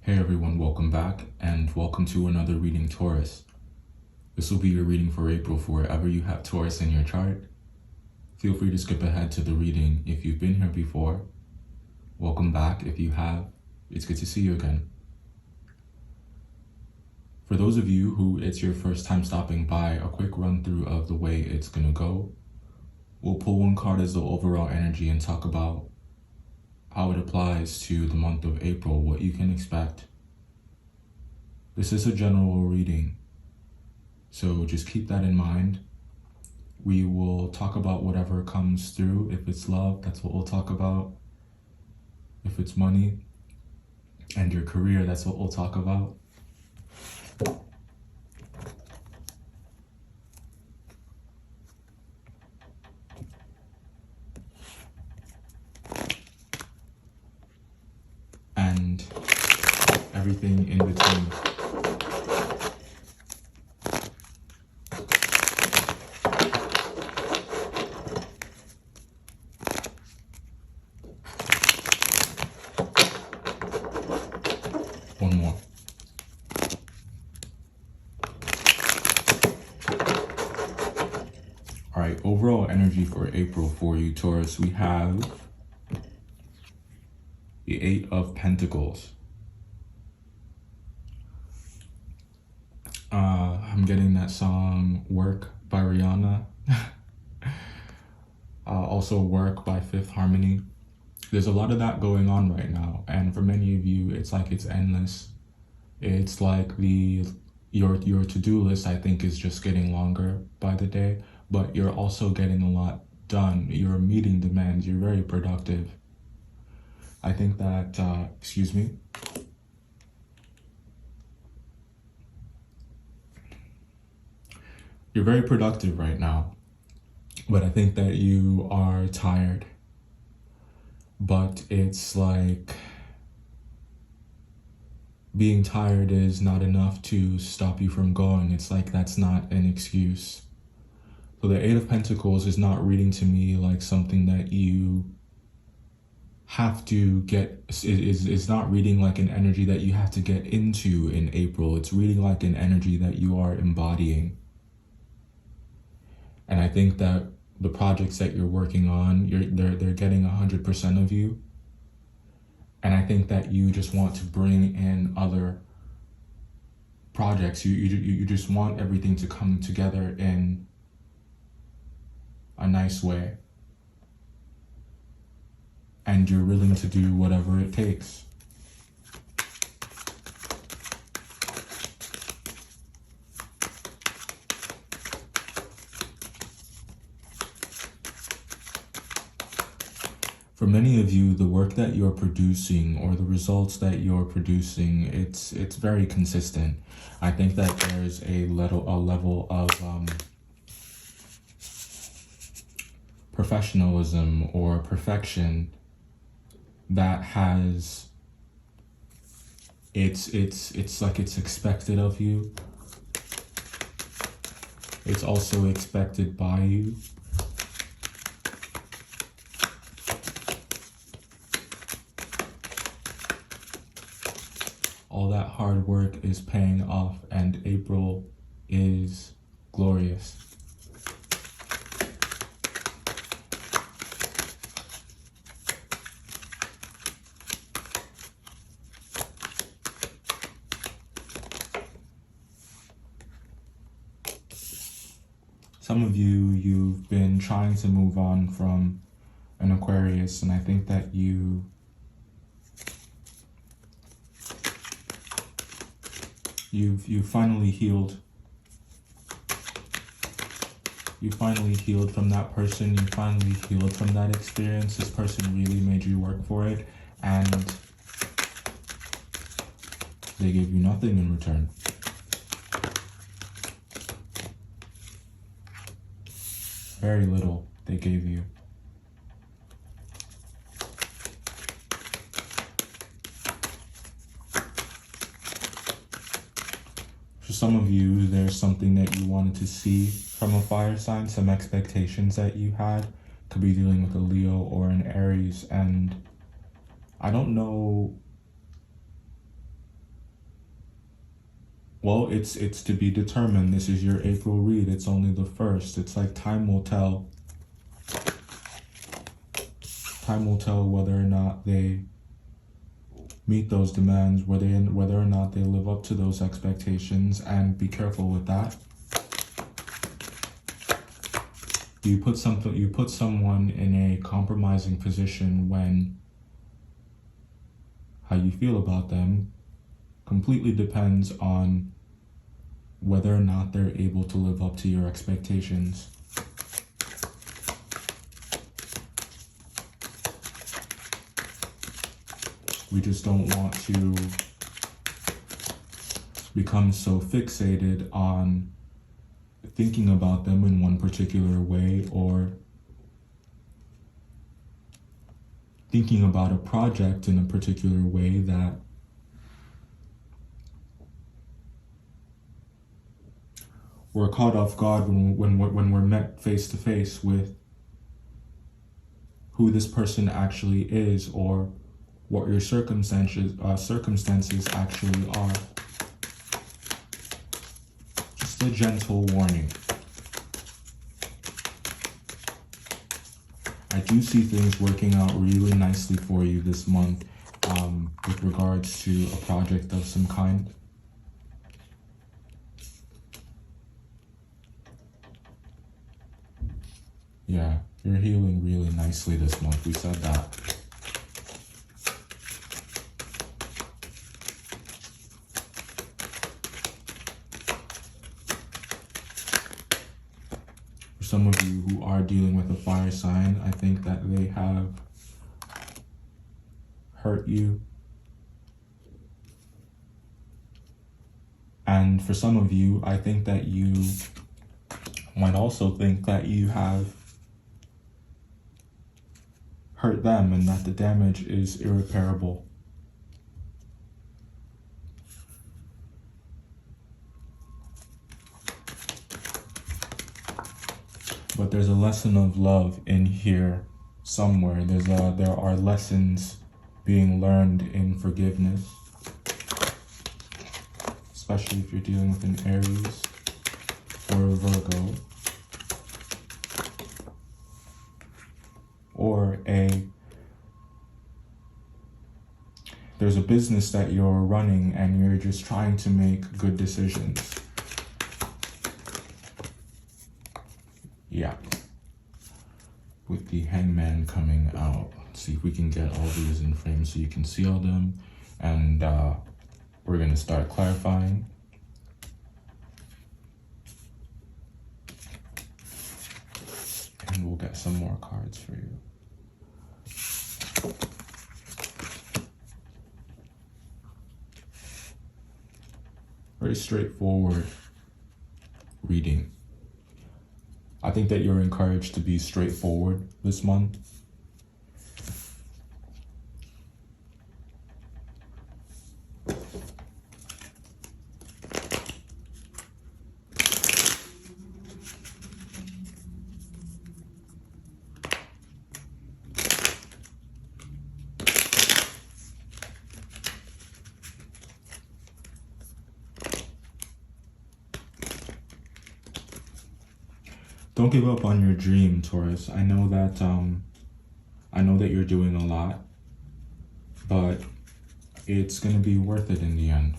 Hey everyone, welcome back and welcome to another reading Taurus. This will be your reading for April for wherever you have Taurus in your chart. Feel free to skip ahead to the reading if you've been here before. Welcome back if you have. It's good to see you again. For those of you who it's your first time stopping by, a quick run through of the way it's gonna go. We'll pull one card as the overall energy and talk about how it applies to the month of April, what you can expect. This is a general reading, so just keep that in mind. We will talk about whatever comes through. If it's love, that's what we'll talk about. If it's money and your career, that's what we'll talk about. And everything in between. One more. All right, overall energy for April for you, Taurus, we have the 8 of Pentacles. I'm getting that song Work by Rihanna. Also Work by Fifth Harmony. There's a lot of that going on right now, and for many of you it's like it's endless. It's like your to-do list, I think, is just getting longer by the day, but you're also getting a lot done. You're meeting demands. You're very productive. I think that you're very productive right now, but I think that you are tired. But it's like being tired is not enough to stop you from going. It's like that's not an excuse. So the 8 of Pentacles is not reading to me like something that you have to get, it's not reading like an energy that you have to get into in April. It's reading like an energy that you are embodying. And I think that the projects that you're working on, they're getting 100% of you. And I think that you just want to bring in other projects. You just want everything to come together in a nice way. And you're willing to do whatever it takes. For many of you, the work that you're producing or the results that you're producing, it's very consistent. I think that there's a level of professionalism or perfection that has, it's like it's expected of you. It's also expected by you. All that hard work is paying off, and April is glorious. Some of you, you've been trying to move on from an Aquarius, and I think that you finally healed. You finally healed from that person. You finally healed from that experience. This person really made you work for it, and they gave you nothing in return. Very little they gave you. For some of you, there's something that you wanted to see from a fire sign, some expectations that you had. Could be dealing with a Leo or an Aries, and I don't know Well, it's to be determined. This is your April read. It's only the 1st. It's like time will tell. Time will tell whether or not they meet those demands, whether or not they live up to those expectations, and be careful with that. You put someone in a compromising position when how you feel about them completely depends on whether or not they're able to live up to your expectations. We just don't want to become so fixated on thinking about them in one particular way, or thinking about a project in a particular way, that we're caught off guard when we're met face to face with who this person actually is, or what your circumstances actually are. Just a gentle warning. I do see things working out really nicely for you this month, with regards to a project of some kind. Yeah, you're healing really nicely this month. We said that. For some of you who are dealing with a fire sign, I think that they have hurt you. And for some of you, I think that you might also think that you have hurt them and that the damage is irreparable. But there's a lesson of love in here somewhere. There are lessons being learned in forgiveness, especially if you're dealing with an Aries or a Virgo, or there's a business that you're running and you're just trying to make good decisions. Yeah. With the Hangman coming out. Let's see if we can get all these in frame so you can see all them. And we're going to start clarifying. And we'll get some more cards for you. Very straightforward reading. I think that you're encouraged to be straightforward this month. Don't give up on your dream, Taurus. I know that you're doing a lot, but it's gonna be worth it in the end.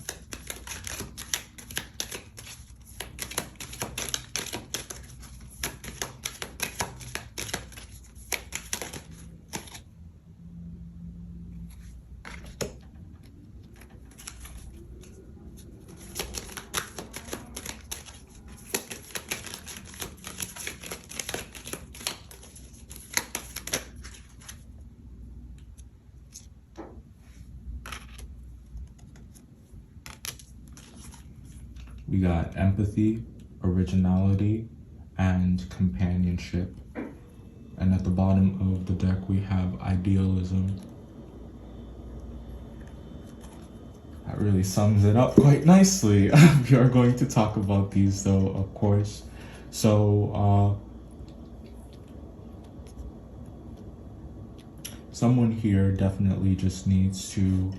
We got empathy, originality, and companionship. And at the bottom of the deck, we have idealism. That really sums it up quite nicely. We are going to talk about these though, of course. So, someone here definitely just needs to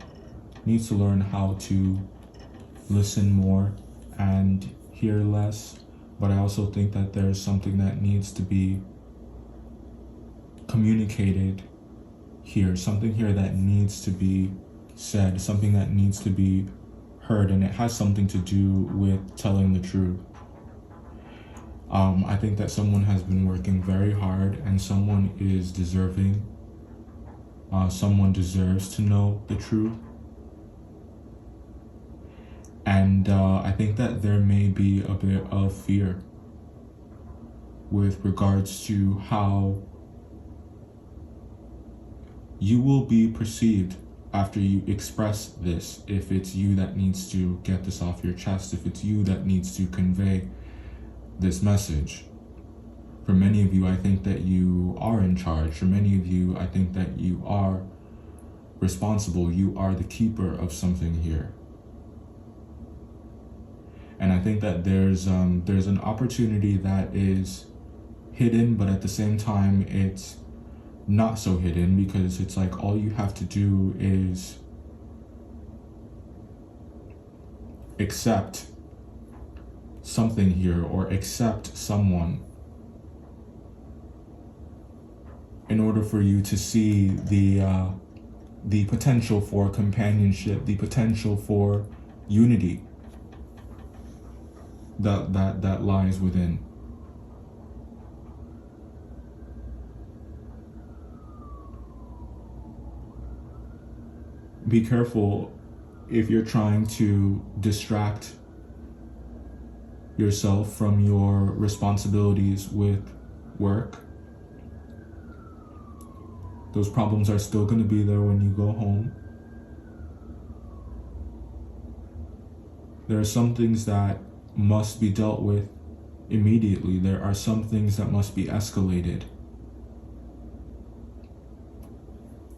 learn how to listen more and hear less, but I also think that there's something that needs to be communicated here, something here that needs to be said, something that needs to be heard, and it has something to do with telling the truth. I think that someone has been working very hard and someone is deserving. Someone deserves to know the truth. And I think that there may be a bit of fear with regards to how you will be perceived after you express this. If it's you that needs to get this off your chest, if it's you that needs to convey this message. For many of you, I think that you are in charge. For many of you, I think that you are responsible. You are the keeper of something here. And I think that there's an opportunity that is hidden, but at the same time, it's not so hidden, because it's like all you have to do is accept something here or accept someone in order for you to see the potential for companionship, the potential for unity that lies within. Be careful if you're trying to distract yourself from your responsibilities with work. Those problems are still going to be there when you go home. There are some things that must be dealt with immediately. There are some things that must be escalated.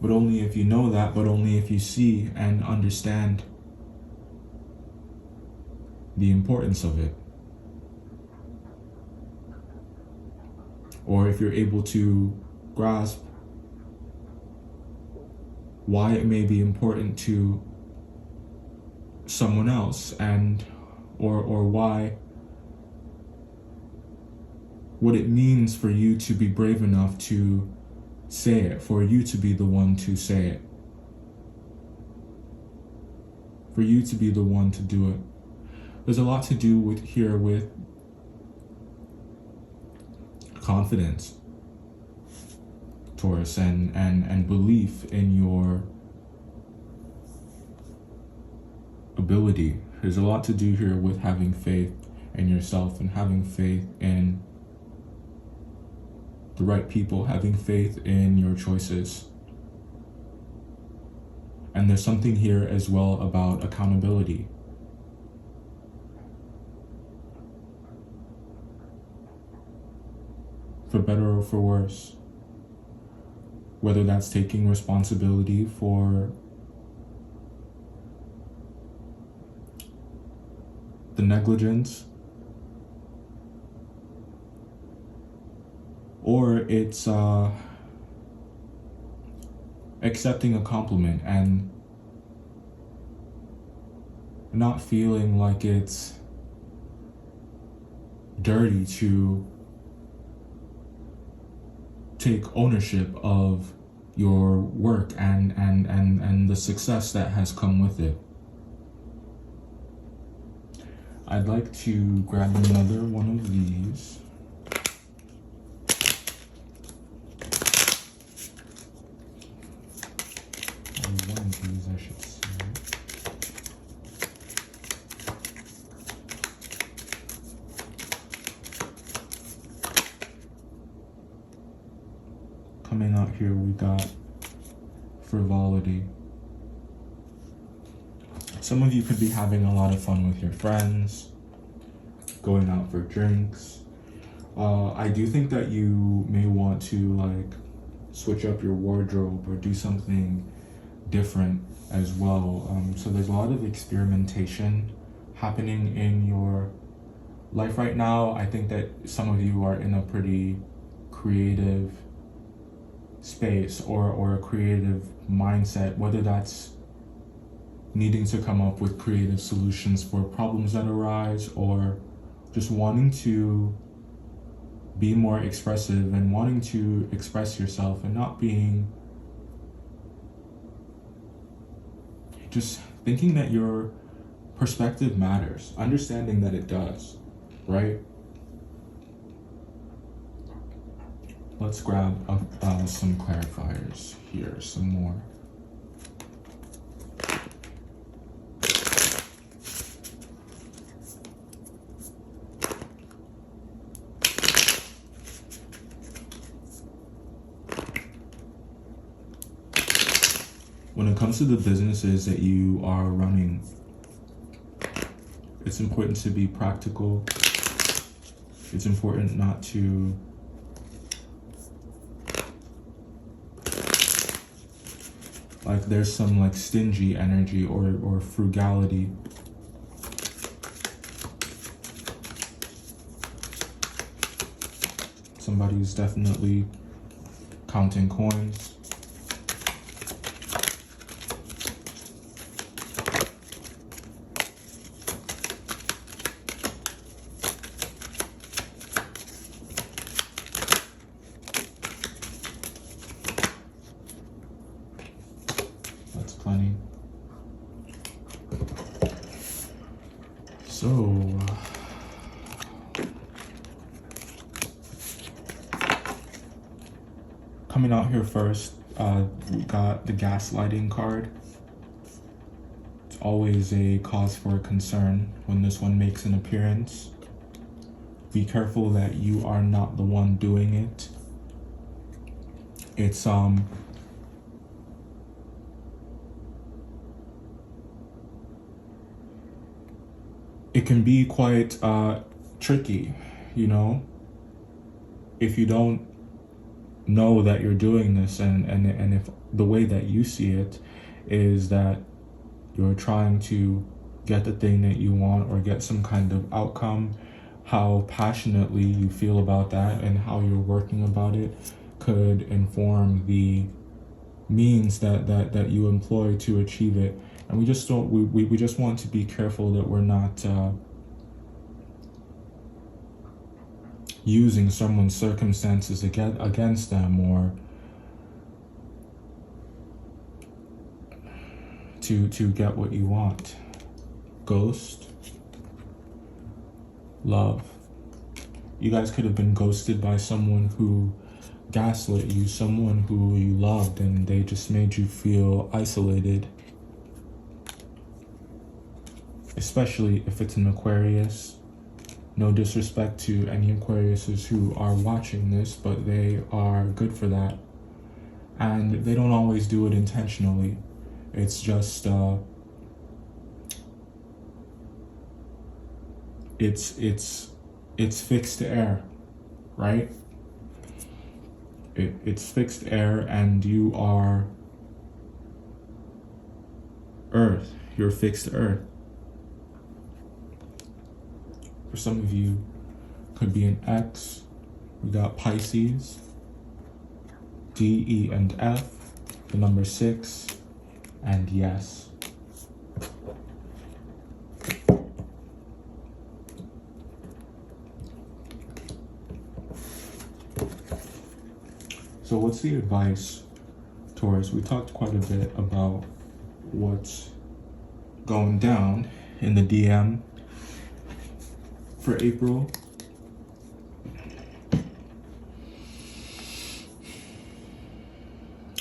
But only if you know that, but only if you see and understand the importance of it. Or if you're able to grasp why it may be important to someone else, and or why, what it means for you to be brave enough to say it, for you to be the one to say it, for you to be the one to do it. There's a lot to do with here with confidence, Taurus, and belief in your ability. There's a lot to do here with having faith in yourself and having faith in the right people, having faith in your choices. And there's something here as well about accountability. For better or for worse. Whether that's taking responsibility for the negligence, or it's accepting a compliment and not feeling like it's dirty to take ownership of your work and the success that has come with it. I'd like to grab another one of these. Or one of these, I should say. Coming out here, we got frivolity. Some of you could be having a lot of fun with your friends, going out for drinks. I do think that you may want to switch up your wardrobe or do something different as well. So there's a lot of experimentation happening in your life right now. I think that some of you are in a pretty creative space or a creative mindset, whether that's needing to come up with creative solutions for problems that arise, or just wanting to be more expressive and wanting to express yourself and not being just thinking that your perspective matters, understanding that it does, right? Let's grab some clarifiers here, some more. When it comes to the businesses that you are running, it's important to be practical. It's important not to there's some stingy energy or frugality. Somebody's definitely counting coins. Plenty. So, coming out here first, we got the gaslighting card. It's always a cause for concern when this one makes an appearance. Be careful that you are not the one doing it. It's it can be quite tricky, if you don't know that you're doing this, and if the way that you see it is that you're trying to get the thing that you want or get some kind of outcome, how passionately you feel about that and how you're working about it could inform the means that you employ to achieve it. And we just want to be careful that we're not using someone's circumstances against them, or to get what you want. Ghost, love. You guys could have been ghosted by someone who gaslit you, someone who you loved, and they just made you feel isolated. Especially if it's an Aquarius. No disrespect to any Aquariuses who are watching this, but they are good for that. And they don't always do it intentionally. It's just, it's fixed air, right? It's fixed air, and you are Earth. You're fixed Earth. For some of you, could be an X. We got Pisces, D, E, and F, the number 6, and yes. So what's the advice, Taurus? We talked quite a bit about what's going down in the DM for April.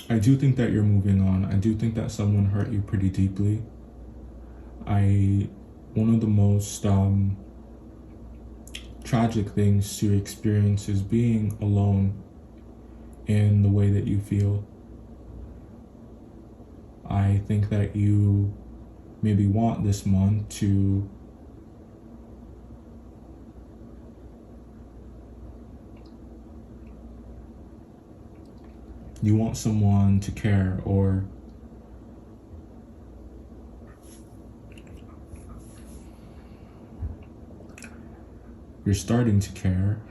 I do think that you're moving on. I do think that someone hurt you pretty deeply. One of the most tragic things to experience is being alone in the way that you feel. I think that you maybe want this month to you want someone to care, or you're starting to care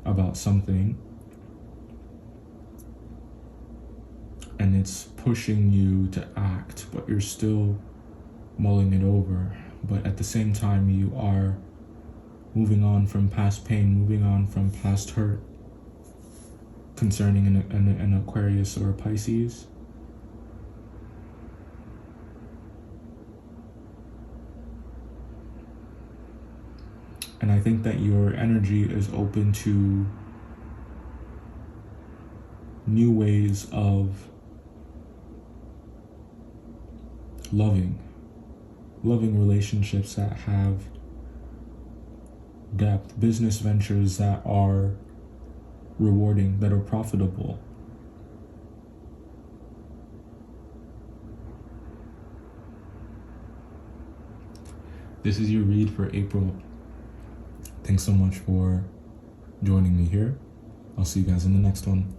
about something, and it's pushing you to act, but you're still mulling it over. But at the same time, you are moving on from past pain, moving on from past hurt concerning an Aquarius or a Pisces. And I think that your energy is open to new ways of loving relationships that have depth, business ventures that are rewarding, that are profitable. This is your read for April. Thanks so much for joining me here. I'll see you guys in the next one.